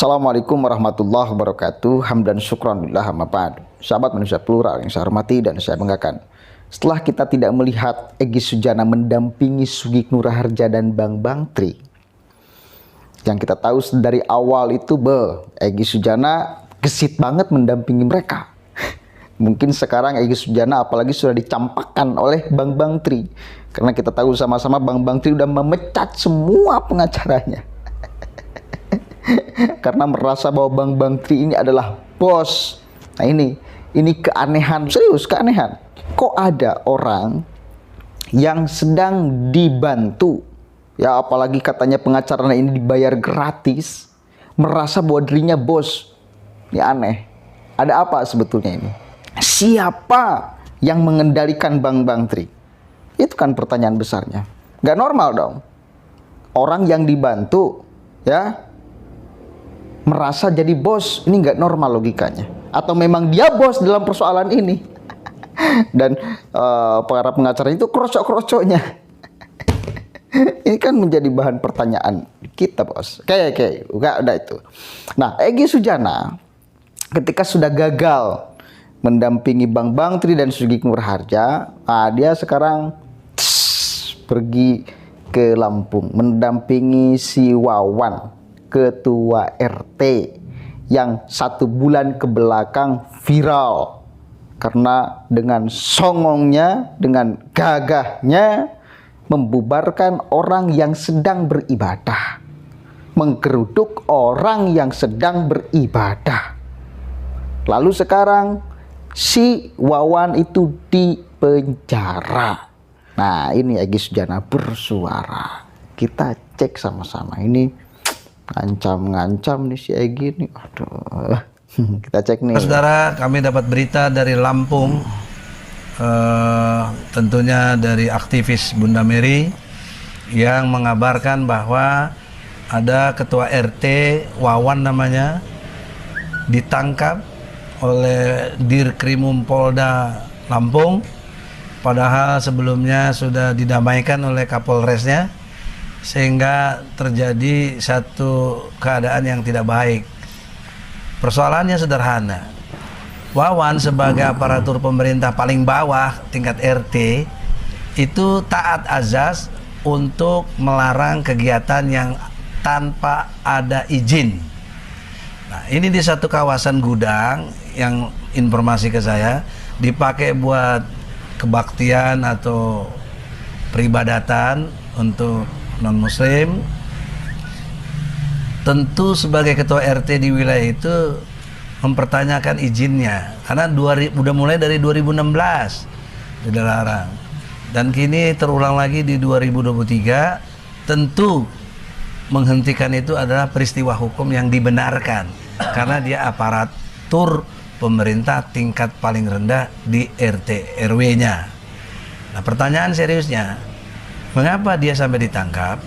Assalamualaikum warahmatullahi wabarakatuh. Hamdan syukran lillah amma ba'd. Sahabat manusia plural yang saya hormati dan saya banggakan. Setelah kita tidak melihat Egy Sujana mendampingi Sugeng Nurharja dan Bang Bangtri, yang kita tahu dari awal itu Egy Sujana gesit banget mendampingi mereka. Mungkin sekarang Egy Sujana apalagi sudah dicampakkan oleh Bang Bangtri, karena kita tahu sama-sama Bang Bangtri udah memecat semua pengacaranya. Karena merasa bahwa Bang Bangtri ini adalah bos. Nah ini keanehan, serius keanehan. Kok ada orang yang sedang dibantu, ya apalagi katanya pengacaranya ini dibayar gratis, merasa bahwa dirinya bos. Ini aneh. Ada apa sebetulnya ini? Siapa yang mengendalikan Bang Bangtri? Itu kan pertanyaan besarnya. Gak normal dong. Orang yang dibantu, ya, merasa jadi bos, ini nggak normal logikanya. Atau memang dia bos dalam persoalan ini? Dan para pengacara itu krocok-krocoknya. Ini kan menjadi bahan pertanyaan kita, bos. Kayak udah itu. Nah, Egy Sujana ketika sudah gagal mendampingi Bang Bangtri dan Sugeng Nurharja, dia sekarang pergi ke Lampung mendampingi si Wawan, ketua RT yang 1 bulan ke belakang viral karena dengan songongnya, dengan gagahnya membubarkan orang yang sedang beribadah, menggeruduk orang yang sedang beribadah. Lalu sekarang si Wawan itu dipenjara. Nah, ini Egy Sujana bersuara. Kita cek sama-sama. Ini ngancam nih si Egy nih. Aduh. Kita cek nih. Saudara, kami dapat berita dari Lampung, tentunya dari aktivis Bunda Mary yang mengabarkan bahwa ada ketua RT Wawan namanya ditangkap oleh Dirkrimum Polda Lampung, padahal sebelumnya sudah didamaikan oleh Kapolresnya, sehingga terjadi satu keadaan yang tidak baik. Persoalannya sederhana. Wawan sebagai aparatur pemerintah paling bawah tingkat RT itu taat azas untuk melarang kegiatan yang tanpa ada izin. Nah, ini di satu kawasan gudang yang informasi ke saya dipakai buat kebaktian atau peribadatan untuk non-muslim. Tentu sebagai ketua RT di wilayah itu mempertanyakan izinnya, karena udah mulai dari 2016 dilarang, dan kini terulang lagi di 2023. Tentu menghentikan itu adalah peristiwa hukum yang dibenarkan, karena dia aparatur pemerintah tingkat paling rendah di RT RW-nya. Nah, pertanyaan seriusnya, mengapa dia sampai ditangkap?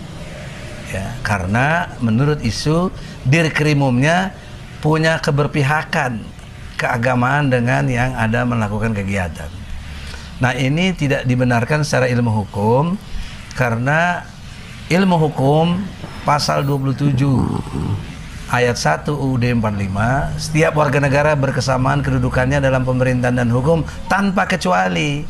Ya, karena menurut isu Dirkrimumnya punya keberpihakan keagamaan dengan yang ada melakukan kegiatan. Nah, ini tidak dibenarkan secara ilmu hukum, karena ilmu hukum pasal 27 ayat 1 UUD 45, setiap warga negara berkesamaan kedudukannya dalam pemerintahan dan hukum tanpa kecuali.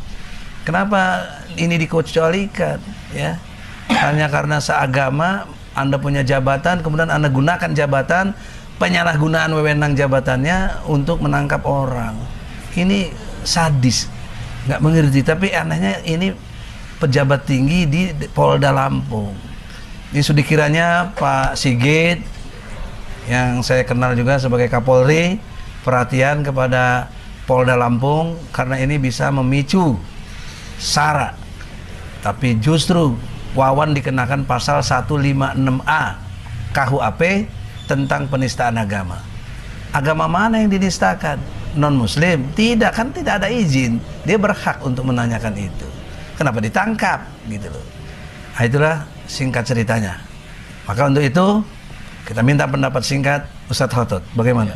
Kenapa ini dikecualikan? Ya, hanya karena seagama Anda punya jabatan, kemudian Anda gunakan jabatan, penyalahgunaan wewenang jabatannya untuk menangkap orang. Ini sadis, nggak mengerti. Tapi anehnya ini pejabat tinggi di Polda Lampung. Ini sudah kiranya Pak Sigit, yang saya kenal juga sebagai Kapolri, perhatian kepada Polda Lampung, karena ini bisa memicu SARA. Tapi justru Wawan dikenakan pasal 156A KUHP tentang penistaan agama. Agama mana yang dinistakan? Non-muslim? Tidak, kan tidak ada izin. Dia berhak untuk menanyakan itu. Kenapa ditangkap? Gitu loh. Nah, itulah singkat ceritanya. Maka untuk itu kita minta pendapat singkat Ustadz Khotot. Bagaimana?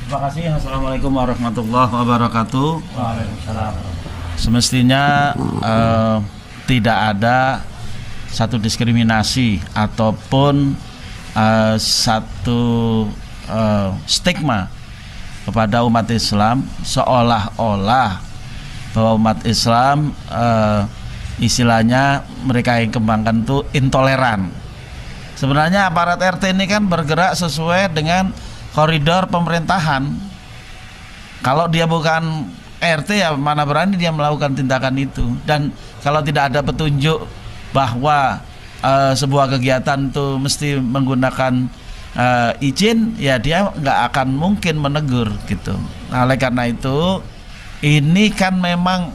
Terima kasih. Assalamualaikum warahmatullahi wabarakatuh. Waalaikumsalam. Semestinya tidak ada satu diskriminasi ataupun satu stigma kepada umat Islam, seolah-olah bahwa umat Islam istilahnya mereka yang kembangkan itu intoleran. Sebenarnya aparat RT ini kan bergerak sesuai dengan koridor pemerintahan. Kalau dia bukan RT, ya mana berani dia melakukan tindakan itu. Dan kalau tidak ada petunjuk bahwa sebuah kegiatan itu mesti menggunakan izin, ya dia nggak akan mungkin menegur gitu. Nah, oleh karena itu ini kan memang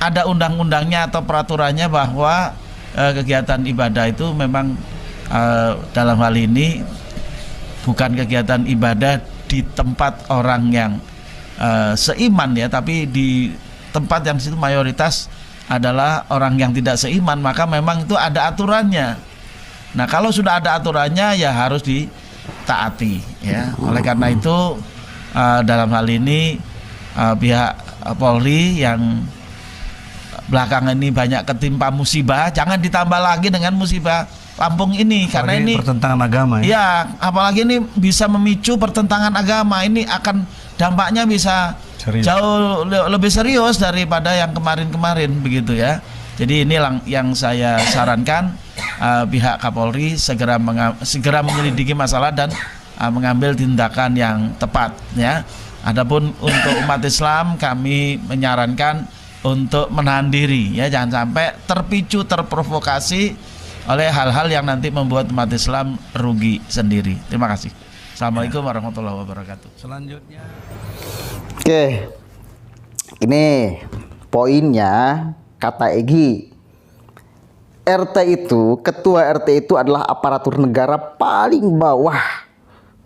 ada undang-undangnya atau peraturannya bahwa kegiatan ibadah itu memang dalam hal ini bukan kegiatan ibadah di tempat orang yang seiman ya, tapi di tempat yang situ mayoritas adalah orang yang tidak seiman, maka memang itu ada aturannya. Nah, kalau sudah ada aturannya ya harus ditaati ya. Oleh karena itu dalam hal ini pihak Polri yang belakangan ini banyak ketimpa musibah, jangan ditambah lagi dengan musibah Lampung ini, karena ini pertentangan agama ya. Ya, apalagi ini bisa memicu pertentangan agama. Ini akan dampaknya bisa jauh lebih serius daripada yang kemarin-kemarin begitu ya. Jadi ini yang saya sarankan pihak Kapolri segera menyelidiki masalah dan mengambil tindakan yang tepat ya. Adapun untuk umat Islam kami menyarankan untuk menahan diri ya, jangan sampai terpicu, terprovokasi oleh hal-hal yang nanti membuat umat Islam rugi sendiri. Terima kasih. Assalamualaikum warahmatullahi wabarakatuh. Selanjutnya. Oke, ini poinnya kata Egi. RT itu, ketua RT itu adalah aparatur negara paling bawah.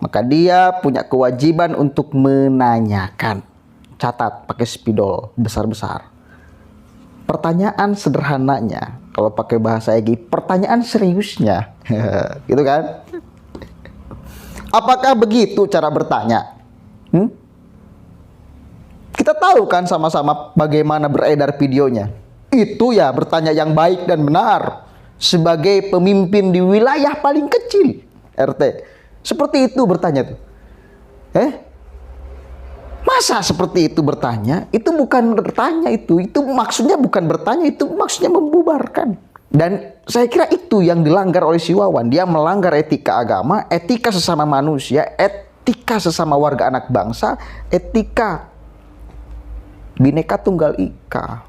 Maka dia punya kewajiban untuk menanyakan. Catat pakai spidol besar-besar. Pertanyaan sederhananya, kalau pakai bahasa Egi, pertanyaan seriusnya. Gitu kan? Apakah begitu cara bertanya? Kita tahu kan sama-sama bagaimana beredar videonya. Itu ya bertanya yang baik dan benar. Sebagai pemimpin di wilayah paling kecil RT. Seperti itu bertanya tuh. Masa seperti itu bertanya? Itu bukan bertanya itu. Itu maksudnya bukan bertanya, itu maksudnya membubarkan. Dan saya kira itu yang dilanggar oleh si Wawan. Dia melanggar etika agama, etika sesama manusia, etika sesama warga anak bangsa, etika Bhinneka Tunggal Ika.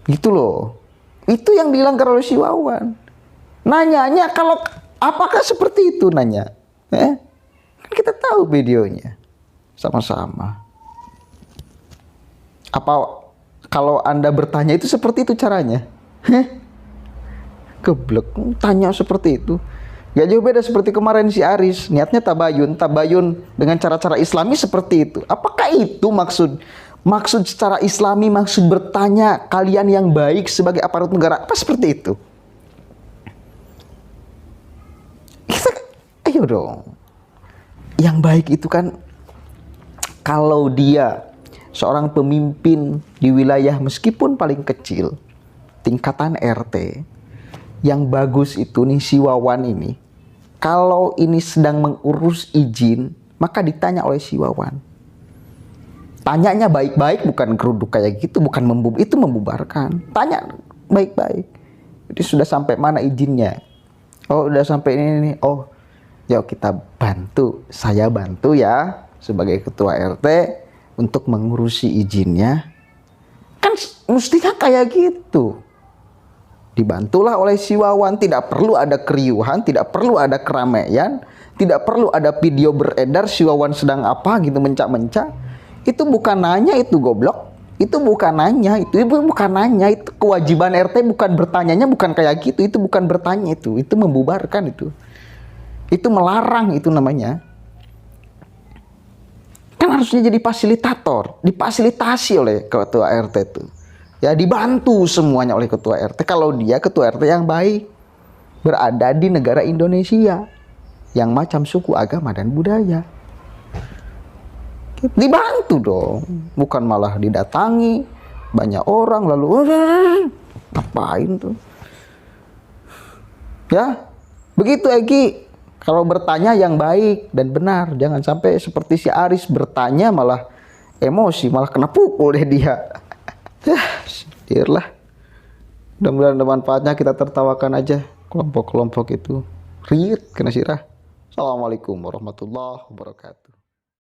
Gitu loh. Itu yang dilanggar oleh si Wawan. Nanyanya kalau apakah seperti itu nanya? Kan kita tahu videonya sama-sama. Apa kalau Anda bertanya itu seperti itu caranya? Geblek, tanya seperti itu. Gak jauh beda seperti kemarin si Aris, niatnya tabayun dengan cara-cara Islami seperti itu. Apakah itu maksud secara Islami, maksud bertanya kalian yang baik sebagai aparat negara? Apa seperti itu? Ayo dong. Yang baik itu kan kalau dia seorang pemimpin di wilayah meskipun paling kecil, tingkatan RT, yang bagus itu nih si Wawan ini, kalau ini sedang mengurus izin, maka ditanya oleh si Wawan. Tanyanya baik-baik, bukan geruduk kayak gitu, bukan itu membubarkan. Tanya baik-baik. Jadi sudah sampai mana izinnya? Oh, udah sampai ini. Oh, yuk kita bantu. Saya bantu ya sebagai ketua RT untuk mengurusi izinnya. Kan mestinya kayak gitu. Dibantulah oleh si Wawan, tidak perlu ada keriuhan, tidak perlu ada keramaian, tidak perlu ada video beredar si Wawan sedang apa gitu mencak-mencak. Itu bukan nanya, itu goblok. Itu bukan nanya, itu bukan nanya, itu kewajiban RT bukan bertanyanya, bukan kayak gitu, itu bukan bertanya itu membubarkan itu. Itu melarang itu namanya. Kan harusnya jadi fasilitator, difasilitasi oleh ketua RT itu. Ya dibantu semuanya oleh ketua RT. Kalau dia ketua RT yang baik, berada di negara Indonesia yang macam suku, agama, dan budaya. Dibantu dong, bukan malah didatangi banyak orang lalu ngapain tuh? Ya, Begitu Egi, kalau bertanya yang baik dan benar, jangan sampai seperti si Aris bertanya malah emosi, malah kena pukul deh dia. Lah. Mudah-mudahan ada manfaatnya, kita tertawakan aja kelompok-kelompok itu. Riut kena sirah. Assalamualaikum warahmatullahi wabarakatuh.